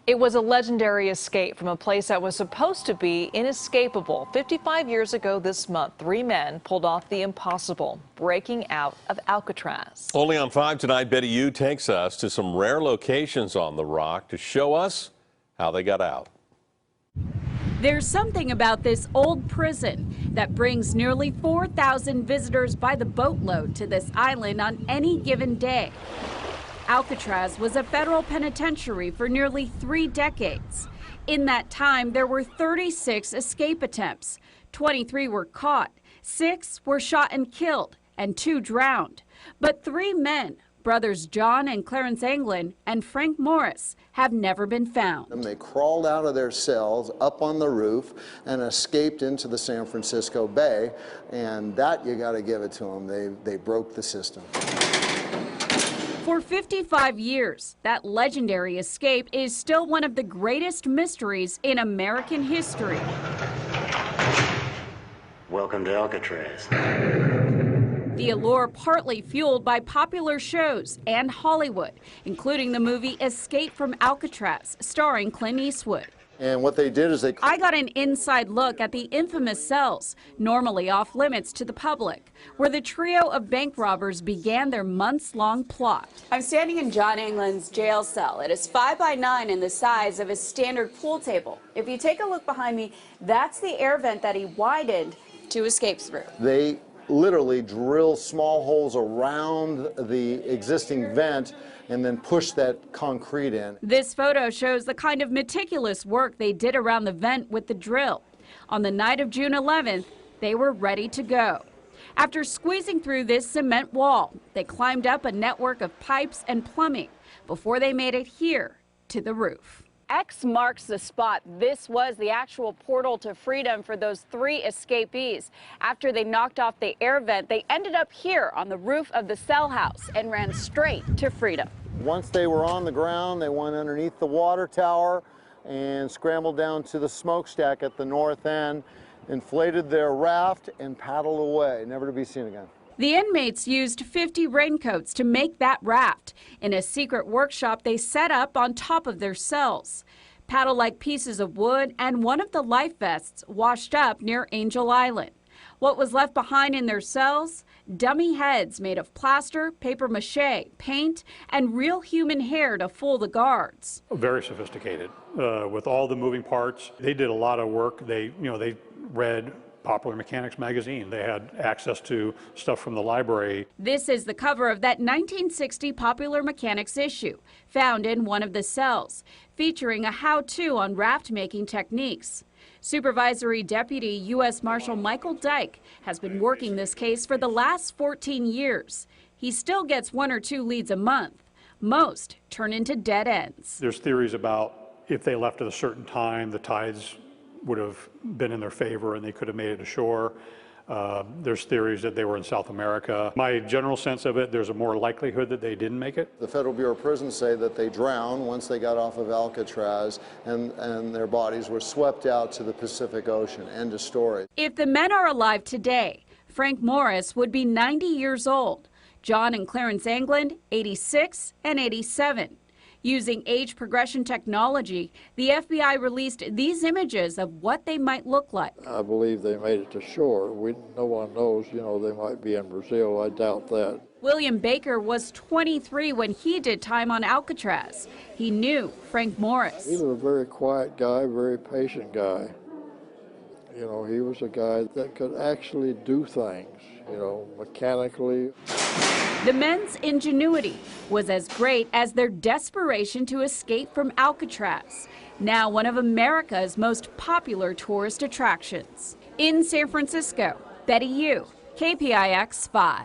It was a legendary escape from a place that was supposed to be inescapable. 55 years ago this month, 3 men pulled off the impossible, breaking out of Alcatraz. Only on 5 tonight, Betty Yu takes us to some rare locations on the Rock to show us how they got out. There's something about this old prison that brings nearly 4,000 visitors by the boatload to this island on any given day. Alcatraz was a federal penitentiary for nearly 3 decades. In that time, there were 36 escape attempts. 23 were caught, 6 were shot and killed, and 2 drowned. But 3 men, brothers John and Clarence Anglin and Frank Morris, have never been found. And they crawled out of their cells up on the roof and escaped into the San Francisco Bay, and that you got to give it to them. They broke the system. For 55 years, that legendary escape is still one of the greatest mysteries in American history. Welcome to Alcatraz. The allure partly fueled by popular shows and Hollywood, including the movie Escape from Alcatraz, starring Clint Eastwood. And what they did is I got an inside look at the infamous cells, normally off limits to the public, where the trio of bank robbers began their months-long plot. I'm standing in John Anglin's jail cell. It is 5 by 9 in the size of a standard pool table. If you take a look behind me, that's the air vent that he widened to escape through. They literally drill small holes around the existing vent and then push that concrete in. This photo shows the kind of meticulous work they did around the vent with the drill. On the night of June 11th, they were ready to go. After squeezing through this cement wall, they climbed up a network of pipes and plumbing before they made it here to the roof. X marks the spot. This was the actual portal to freedom for those 3 escapees. After they knocked off the air vent, they ended up here on the roof of the cell house and ran straight to freedom. Once they were on the ground, they went underneath the water tower and scrambled down to the smokestack at the north end, inflated their raft, and paddled away, never to be seen again. The inmates used 50 raincoats to make that raft in a secret workshop they set up on top of their cells. Paddle-like pieces of wood and one of the life vests washed up near Angel Island. What was left behind in their cells? Dummy heads made of plaster, paper mache, paint, and real human hair to fool the guards. Very sophisticated with all the moving parts. They did a lot of work. They read Popular Mechanics magazine. They had access to stuff from the library. This is the cover of that 1960 Popular Mechanics issue, found in one of the cells, featuring a how-to on raft making techniques. Supervisory Deputy U.S. Marshal Michael Dyke has been working this case for the last 14 years. He still gets 1 or 2 leads a month. Most turn into dead ends. There's theories about if they left at a certain time, the tides would have been in their favor and they could have made it ashore. There's theories that they were in South America. My general sense of it, there's a more likelihood that they didn't make it. The Federal Bureau of Prisons say that they drowned once they got off of Alcatraz and their bodies were swept out to the Pacific Ocean. End of story. If the men are alive today, Frank Morris would be 90 years old. John and Clarence Anglin, 86 and 87. Using age progression technology, the FBI released these images of what they might look like. I believe they made it to shore. No one knows, they might be in Brazil. I doubt that. William Baker was 23 when he did time on Alcatraz. He knew Frank Morris. He was a very quiet guy, very patient guy. He was a guy that could actually do things, mechanically. The men's ingenuity was as great as their desperation to escape from Alcatraz, now one of America's most popular tourist attractions. In San Francisco, Betty Yu, KPIX 5.